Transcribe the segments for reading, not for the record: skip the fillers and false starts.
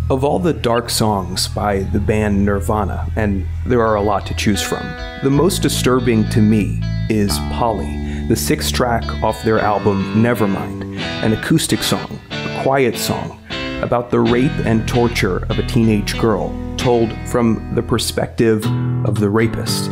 Of all the dark songs by the band Nirvana, and there are a lot to choose from, the most disturbing to me is Polly, the sixth track off their album Nevermind, an acoustic song, a quiet song, about the rape and torture of a teenage girl, told from the perspective of the rapist.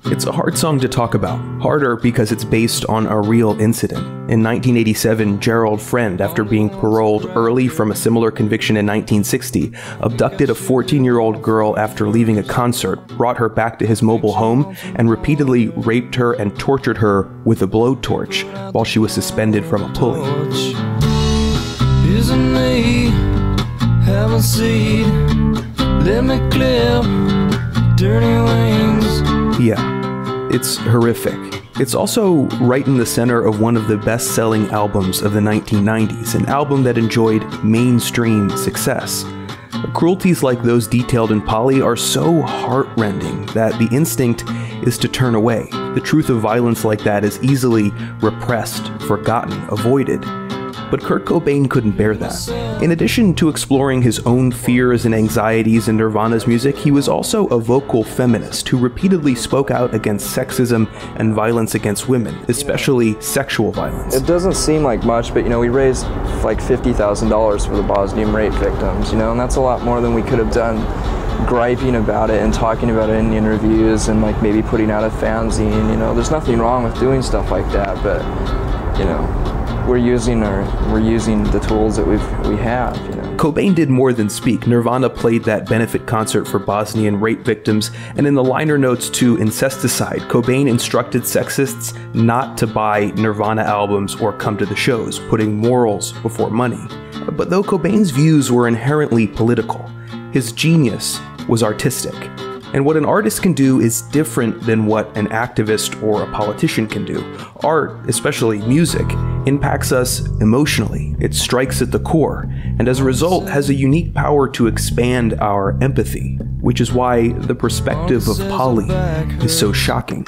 It's a hard song to talk about, harder because it's based on a real incident. In 1987, Gerald Friend, after being paroled early from a similar conviction in 1960, abducted a 14-year-old girl after leaving a concert, brought her back to his mobile home, and repeatedly raped her and tortured her with a blowtorch while she was suspended from a pulley. Isn't me, have a seed, let me clip dirty wings. Yeah, it's horrific. It's also right in the center of one of the best-selling albums of the 1990s, an album that enjoyed mainstream success. Cruelties like those detailed in Polly are so heart-rending that the instinct is to turn away. The truth of violence like that is easily repressed, forgotten, avoided. But Kurt Cobain couldn't bear that. In addition to exploring his own fears and anxieties in Nirvana's music, he was also a vocal feminist who repeatedly spoke out against sexism and violence against women, especially sexual violence. It doesn't seem like much, but we raised like $50,000 for the Bosnian rape victims, and that's a lot more than we could have done griping about it and talking about it in interviews and like maybe putting out a fanzine. There's nothing wrong with doing stuff like that, but we're using the tools that we have. Cobain did more than speak. Nirvana played that benefit concert for Bosnian rape victims, and in the liner notes to Incesticide, Cobain instructed sexists not to buy Nirvana albums or come to the shows, putting morals before money. But though Cobain's views were inherently political, his genius was artistic. And what an artist can do is different than what an activist or a politician can do. Art, especially music, impacts us emotionally. It strikes at the core, and as a result has a unique power to expand our empathy, which is why the perspective of Polly is so shocking.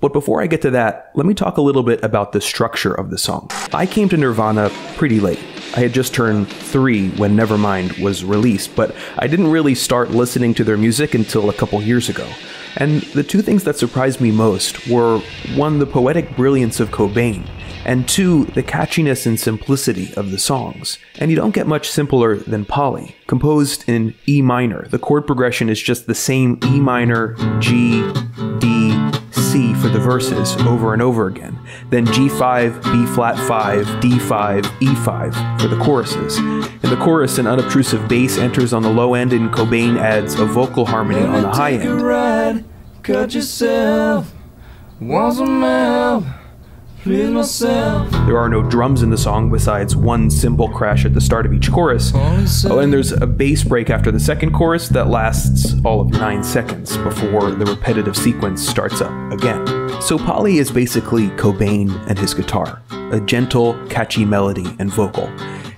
But before I get to that, let me talk a little bit about the structure of the song. I came to Nirvana pretty late. I had just turned 3 when Nevermind was released, but I didn't really start listening to their music until a couple years ago. And the two things that surprised me most were, 1, the poetic brilliance of Cobain, and 2, the catchiness and simplicity of the songs. And you don't get much simpler than Polly. Composed in E minor, the chord progression is just the same E minor, G, D, C for the verses over and over again, then G5, B flat 5, D5, E5 for the choruses. In the chorus, an unobtrusive bass enters on the low end and Cobain adds a vocal harmony on the high end. Ride, cut yourself, want some help, please myself. There are no drums in the song besides one cymbal crash at the start of each chorus. Oh, and there's a bass break after the second chorus that lasts all of 9 seconds before the repetitive sequence starts up again. So Polly is basically Cobain and his guitar, a gentle, catchy melody and vocal.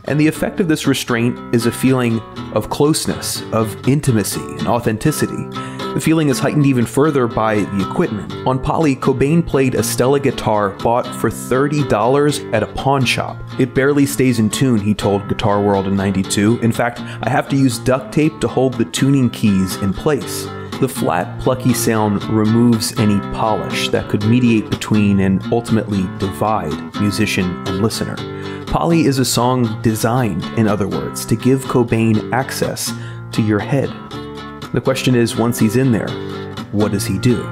And the effect of this restraint is a feeling of closeness, of intimacy and authenticity. The feeling is heightened even further by the equipment. On Polly, Cobain played a Stella guitar bought for $30 at a pawn shop. It barely stays in tune, he told Guitar World in '92. In fact, I have to use duct tape to hold the tuning keys in place. The flat, plucky sound removes any polish that could mediate between and ultimately divide musician and listener. Polly is a song designed, in other words, to give Cobain access to your head. The question is, once he's in there, what does he do?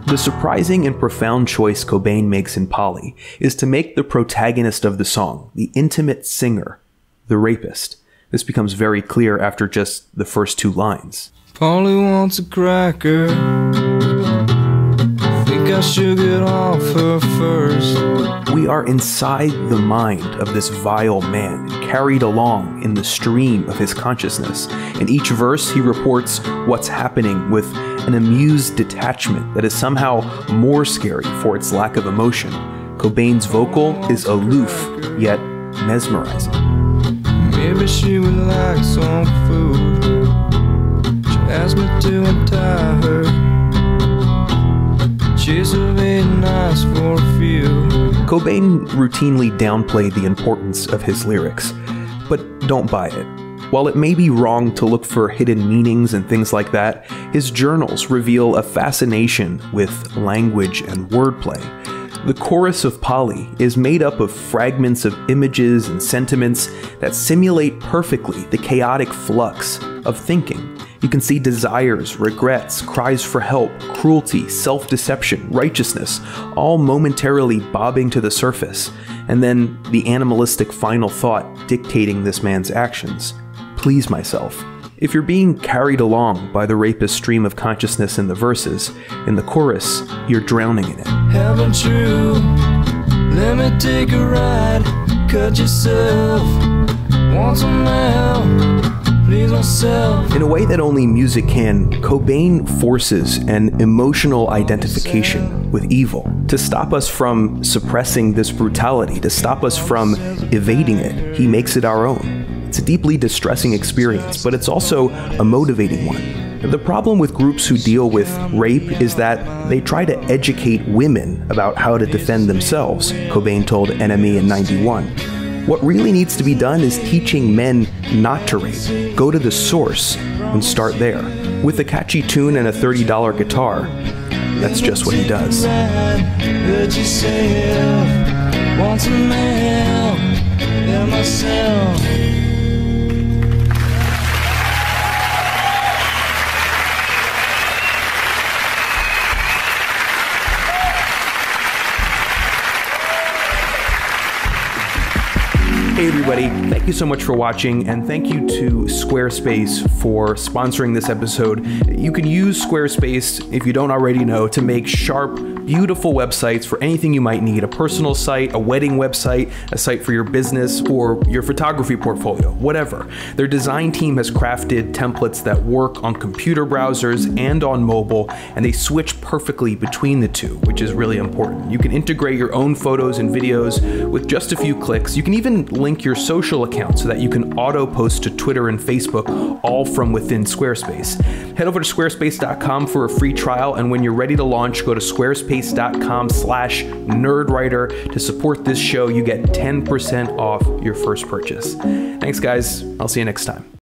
The surprising and profound choice Cobain makes in Polly is to make the protagonist of the song, the intimate singer, the rapist. This becomes very clear after just the first 2 lines. Polly wants a cracker, think I should get off her first. We are inside the mind of this vile man, carried along in the stream of his consciousness. In each verse, he reports what's happening with an amused detachment that is somehow more scary for its lack of emotion. Cobain's vocal is aloof, yet mesmerizing. Maybe she would like some food. She asked me to untie her. She's really nice for a few. Cobain routinely downplayed the importance of his lyrics, but don't buy it. While it may be wrong to look for hidden meanings and things like that, his journals reveal a fascination with language and wordplay. The chorus of Pali is made up of fragments of images and sentiments that simulate perfectly the chaotic flux of thinking. You can see desires, regrets, cries for help, cruelty, self-deception, righteousness, all momentarily bobbing to the surface, and then the animalistic final thought dictating this man's actions. Please myself. If you're being carried along by the rapist stream of consciousness in the verses, in the chorus, you're drowning in it. Haven't you? Let me take a ride. Cut yourself. Want some now? Please myself. In a way that only music can, Cobain forces an emotional identification with evil to stop us from suppressing this brutality, to stop us from evading it. He makes it our own. It's a deeply distressing experience, but it's also a motivating one. The problem with groups who deal with rape is that they try to educate women about how to defend themselves, Cobain told NME in '91. What really needs to be done is teaching men not to rape. Go to the source and start there. With a catchy tune and a $30 guitar, that's just what he does. Hey everybody, thank you so much for watching, and thank you to Squarespace for sponsoring this episode. You can use Squarespace, if you don't already know, to make sharp, beautiful websites for anything you might need. A personal site, a wedding website, a site for your business, or your photography portfolio, whatever. Their design team has crafted templates that work on computer browsers and on mobile, and they switch perfectly between the two, which is really important. You can integrate your own photos and videos with just a few clicks. You can even link your social account so that you can auto post to Twitter and Facebook, all from within Squarespace. Head over to squarespace.com for a free trial, and when you're ready to launch, go to squarespace.com/nerdwriter to support this show. You get 10% off your first purchase. Thanks guys, I'll see you next time.